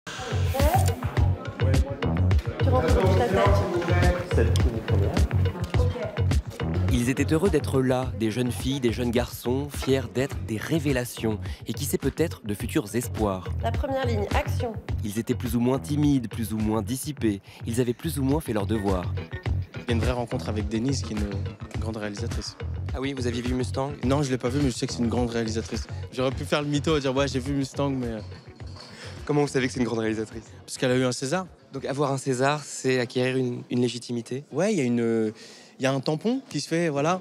Tu rentres dans ta tête. Ils étaient heureux d'être là, des jeunes filles, des jeunes garçons, fiers d'être des révélations, et qui sait peut-être de futurs espoirs. La première ligne, action. Ils étaient plus ou moins timides, plus ou moins dissipés, ils avaient plus ou moins fait leur devoir. Il y a une vraie rencontre avec Denise, qui est une grande réalisatrice. Ah oui, vous aviez vu Mustang? Non, je l'ai pas vu, mais je sais que c'est une grande réalisatrice. J'aurais pu faire le mytho et dire ouais, j'ai vu Mustang, mais Comment vous savez que c'est une grande réalisatrice? parce qu'elle a eu un César. Donc avoir un César, c'est acquérir une légitimité? Ouais, il y a un tampon qui se fait, voilà.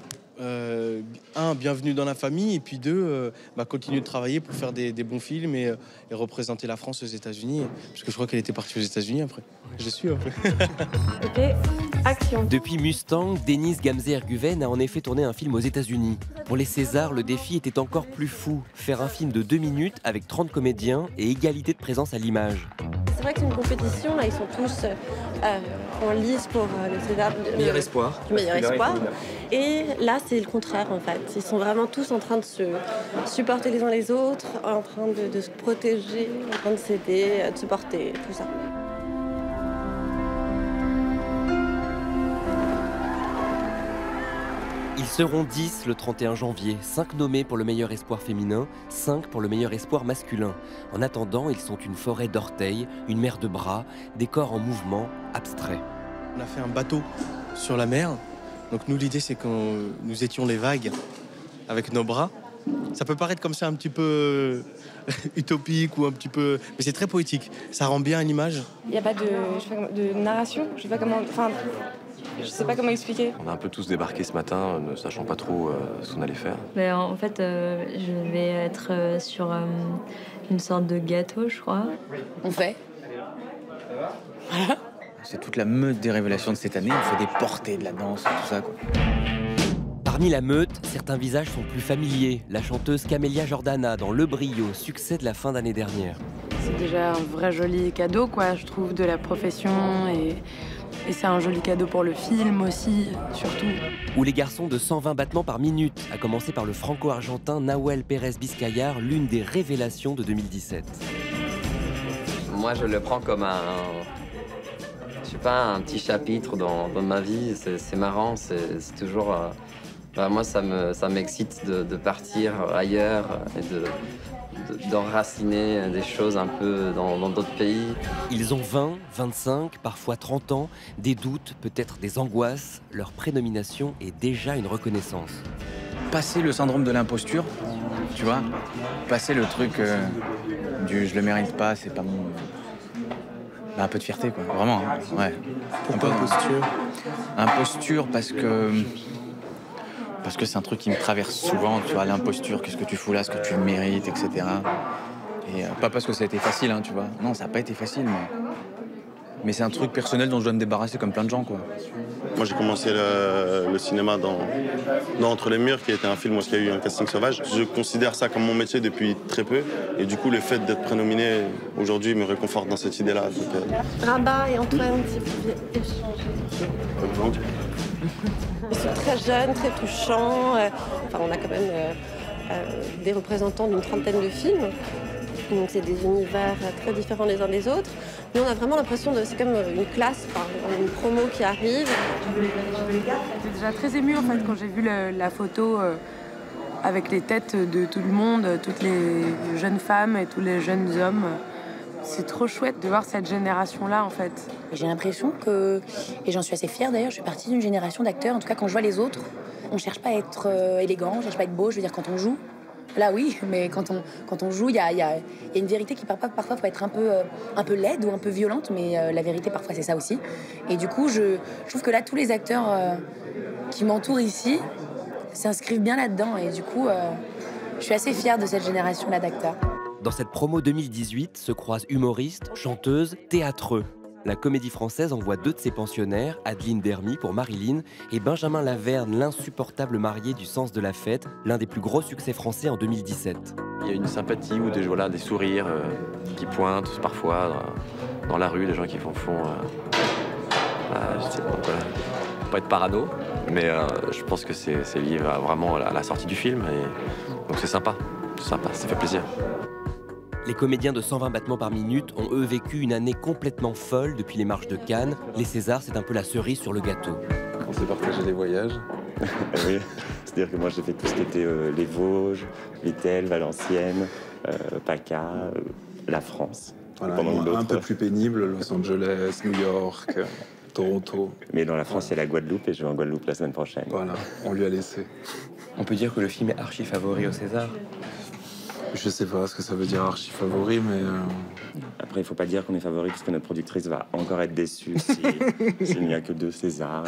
Un, bienvenue dans la famille, et puis deux, continuer de travailler pour faire des bons films et représenter la France aux États-Unis. Parce que je crois qu'elle était partie aux États-Unis après. Je suis après. Ok, action. Depuis Mustang, Denise Gamze-Erguven a en effet tourné un film aux États-Unis. Pour les Césars, le défi était encore plus fou. Faire un film de 2 minutes avec 30 comédiens et égalité de présence à l'image. C'est vrai que c'est une compétition, là ils sont tous en lice pour le César Meilleur espoir. du meilleur espoir. Et là c'est le contraire en fait. Ils sont vraiment tous en train de se supporter les uns les autres, en train de se protéger, en train de s'aider, de se porter, tout ça. Ils seront 10 le 31 janvier, 5 nommés pour le meilleur espoir féminin, 5 pour le meilleur espoir masculin. En attendant, ils sont une forêt d'orteils, une mer de bras, des corps en mouvement, abstraits. On a fait un bateau sur la mer. Donc nous, l'idée, c'est que nous étions les vagues avec nos bras. Ça peut paraître comme ça un petit peu utopique ou un petit peu... Mais c'est très poétique. Ça rend bien à l'image. Il n'y a pas de narration, je sais pas comment expliquer. On a un peu tous débarqué ce matin, ne sachant pas trop ce qu'on allait faire. Mais en fait, je vais être sur une sorte de gâteau, je crois. On fait. Voilà. C'est toute la meute des révélations de cette année. On fait des portées, de la danse, tout ça, quoi. Parmi la meute, certains visages sont plus familiers. La chanteuse Camélia Jordana dans Le Brio, succès de la fin d'année dernière. C'est déjà un vrai joli cadeau, quoi, je trouve, de la profession. Et c'est un joli cadeau pour le film aussi, surtout. Ou les garçons de 120 battements par minute, à commencer par le franco-argentin Nahuel Pérez Biscayar, l'une des révélations de 2017. Moi, je le prends comme un petit chapitre dans ma vie. C'est marrant, c'est toujours... moi, ça m'excite de partir ailleurs et d'enraciner des choses un peu dans d'autres pays. Ils ont 20, 25, parfois 30 ans, des doutes, peut-être des angoisses. Leur prénomination est déjà une reconnaissance. Passer le syndrome de l'imposture, tu vois. Passer le truc du je le mérite pas, c'est pas mon... un peu de fierté, quoi. Vraiment, hein. Ouais. Pourquoi imposture? Imposture parce que c'est un truc qui me traverse souvent, tu vois, l'imposture, qu'est-ce que tu fous là, est-ce que tu le mérites, etc. Et pas parce que ça a été facile, hein, tu vois. Non, ça n'a pas été facile, mais c'est un truc personnel dont je dois me débarrasser comme plein de gens, quoi. Moi, j'ai commencé le cinéma dans Entre les murs, qui était un film où il y a eu un casting sauvage. Je considère ça comme mon métier depuis très peu. Et du coup, le fait d'être prénominé aujourd'hui me réconforte dans cette idée-là. Rabat et Antoine, si vous pouviez échanger. Ils sont très jeunes, très touchants. On a quand même des représentants d'une trentaine de films. Donc c'est des univers très différents les uns des autres. Mais on a vraiment l'impression c'est comme une classe, une promo qui arrive. J'étais déjà très émue en fait quand j'ai vu la photo avec les têtes de tout le monde, toutes les jeunes femmes et tous les jeunes hommes. C'est trop chouette de voir cette génération-là en fait. J'ai l'impression que, et j'en suis assez fière d'ailleurs, je suis partie d'une génération d'acteurs, en tout cas quand je vois les autres, on cherche pas à être élégant, on cherche pas à être beau, je veux dire quand on joue. Là oui, mais quand on joue, il y a une vérité qui parfois peut être un peu laide ou un peu violente, mais la vérité parfois c'est ça aussi. Et du coup, je trouve que là tous les acteurs qui m'entourent ici s'inscrivent bien là-dedans. Et du coup, je suis assez fière de cette génération-là d'acteurs. Dans cette promo 2018 se croisent humoristes, chanteuses, théâtreux. La Comédie Française envoie 2 de ses pensionnaires, Adeline Dermy pour Marilyn et Benjamin Laverne, l'insupportable marié du Sens de la fête, l'un des plus gros succès français en 2017. Il y a une sympathie ou des sourires qui pointent parfois dans la rue, des gens qui font je sais pas, voilà. Pas être parano, mais je pense que c'est lié vraiment à la sortie du film. Et donc c'est sympa, ça fait plaisir. Les comédiens de 120 battements par minute ont eux vécu une année complètement folle depuis les marches de Cannes. Les Césars, c'est un peu la cerise sur le gâteau. On s'est partagé les voyages. Oui, c'est-à-dire que moi j'ai fait tout ce qui était les Vosges, Vittel, Valenciennes, PACA, la France. Voilà, un peu plus pénible, Los Angeles, New York, Toronto. Mais dans la France, il y a la Guadeloupe et je vais en Guadeloupe la semaine prochaine. Voilà, on lui a laissé. On peut dire que le film est archi favori au César. Je sais pas ce que ça veut dire archi favori, mais... Après, il faut pas dire qu'on est favori parce que notre productrice va encore être déçue s'il n'y a que 2 Césars,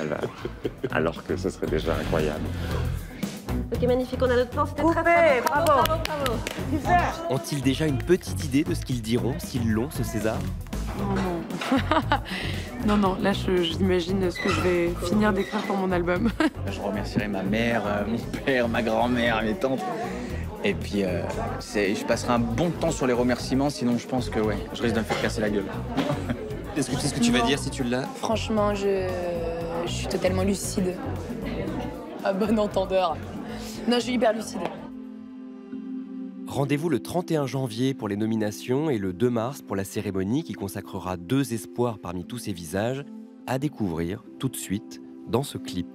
alors que ce serait déjà incroyable. Ok, magnifique, on a notre plan, c'était très fort. Bravo. Ont-ils déjà une petite idée de ce qu'ils diront s'ils l'ont, ce César? Non, là j'imagine ce que je vais finir d'écrire pour mon album. Je remercierai ma mère, mon père, ma grand-mère, mes tantes. Et puis, je passerai un bon temps sur les remerciements, sinon je pense que je risque de me faire casser la gueule. Est-ce que tu sais ce que tu vas dire si tu l'as? Franchement, je suis totalement lucide. À bon entendeur. Non, je suis hyper lucide. Rendez-vous le 31 janvier pour les nominations et le 2 mars pour la cérémonie qui consacrera 2 espoirs parmi tous ces visages à découvrir tout de suite dans ce clip.